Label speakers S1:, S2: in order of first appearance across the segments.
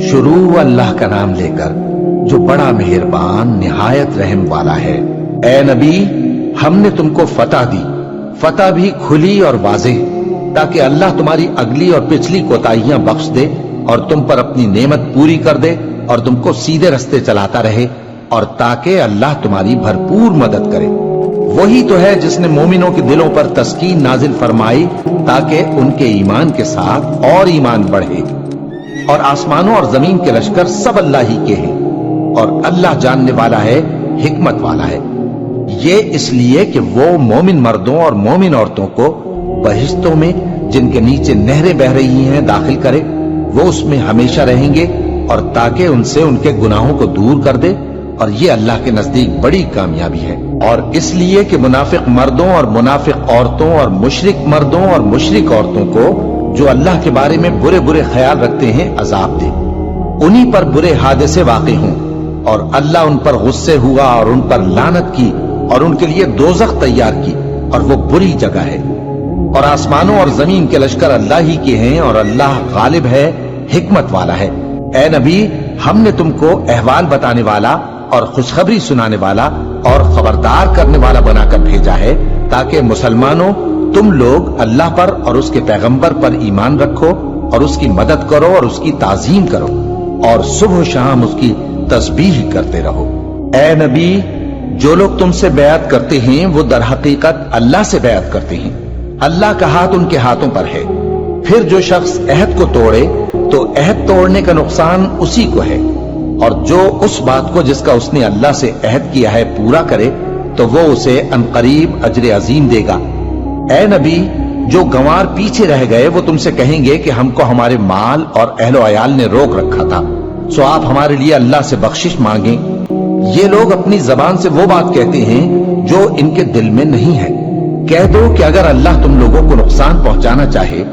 S1: शुरू अल्लाह का नाम लेकर जो बड़ा मेहरबान निहायत रहम वाला है। ए नबी, हमने तुमको फतह दी, फतह भी खुली और वाज़ेह, ताकि अल्लाह तुम्हारी अगली और पिछली कोताहियां बख्श दे और तुम पर अपनी नेमत पूरी कर दे और तुमको सीधे रास्ते चलाता रहे, और ताकि अल्लाह तुम्हारी भरपूर मदद करे। वही तो है जिसने मोमिनों के दिलों पर तस्कीन नाजिल फरमाई ताकि उनके ईमान के साथ और ईमान बढ़े। और आसमानों और जमीन के लश्कर सब अल्लाह ही के हैं, और अल्लाह जानने वाला है, हिकमत वाला है। ये इसलिए कि वो मोमिन मर्दों और मोमिन औरतों को बहिश्तों में जिनके नीचे नहरें बह रही हैं दाखिल करे, वो उसमें हमेशा रहेंगे, और ताकि उनसे उनके गुनाहों को दूर कर दे, और ये अल्लाह के नजदीक बड़ी कामयाबी है। और इसलिए कि मुनाफिक मर्दों और मुनाफिक औरतों और मुशरिक मर्दों और मुशरिक औरतों को जो अल्लाह के बारे में बुरे बुरे ख्याल रखते हैं अजाब दे, उन्हीं पर बुरे हादसे वाक़ई हों, और अल्लाह उन पर गुस्से हुआ और उन पर लानत की और उनके लिए दोज़ख तैयार की, और वो बुरी जगह है। और आसमानों और जमीन के लश्कर अल्लाह ही के हैं, और अल्लाह गालिब है, हिकमत वाला है। ए नबी, हमने तुमको अहवाल बताने वाला और खुशखबरी सुनाने वाला और खबरदार करने वाला बनाकर भेजा है, ताकि मुसलमानों तुम लोग अल्लाह पर और उसके पैगंबर पर ईमान रखो और उसकी मदद करो और उसकी ताजीम करो, और सुबह शाम उसकी तस्बीह करते रहो। ए नबी, जो लोग तुमसे बैत करते हैं वो दर हकीकत अल्लाह से बैत करते हैं, अल्लाह का हाथ उनके हाथों पर है। फिर जो शख्स अहद को तोड़े तो अहद तोड़ने का नुकसान उसी को है, और जो उस बात को जिसका उसने अल्लाह से अहद किया है पूरा करे तो वो उसे अनकरीब अजर अजीम देगा। ए नबी, जो गंवार पीछे रह गए वो तुमसे कहेंगे कि हमको हमारे माल और अहलो अयाल ने रोक रखा था, सो आप हमारे लिए अल्लाह से बख्शिश मांगें। ये लोग अपनी जबान से वो बात कहते हैं जो इनके दिल में नहीं है। कह दो कि अगर अल्लाह तुम लोगों को नुकसान पहुंचाना चाहे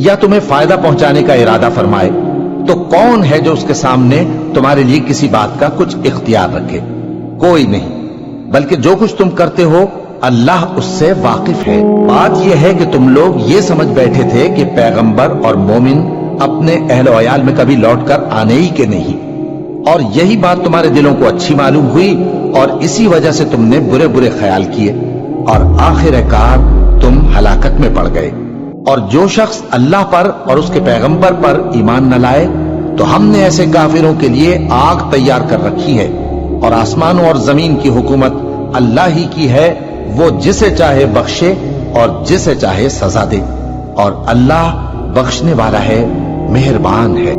S1: या तुम्हें फायदा पहुंचाने का इरादा फरमाए तो कौन है जो उसके सामने तुम्हारे लिए किसी बात का कुछ इख्तियार रखे? कोई नहीं, बल्कि जो कुछ तुम करते हो अल्लाह उससे वाकिफ है। बात यह है कि तुम लोग ये समझ बैठे थे कि पैगंबर और मोमिन अपने अहलो अयाल में कभी लौटकर आने ही के नहीं, और यही बात तुम्हारे दिलों को अच्छी मालूम हुई और इसी वजह से तुमने बुरे बुरे ख्याल किए और आखिरकार तुम हलाकत में पड़ गए। और जो शख्स अल्लाह पर और उसके पैगंबर पर ईमान न लाए तो हमने ऐसे काफिरों के लिए आग तैयार कर रखी है, और आसमानों और जमीन की हुकूमत अल्लाह ही की है, वो जिसे चाहे बख्शे और जिसे चाहे सजा दे, और अल्लाह बख्शने वाला है, मेहरबान है।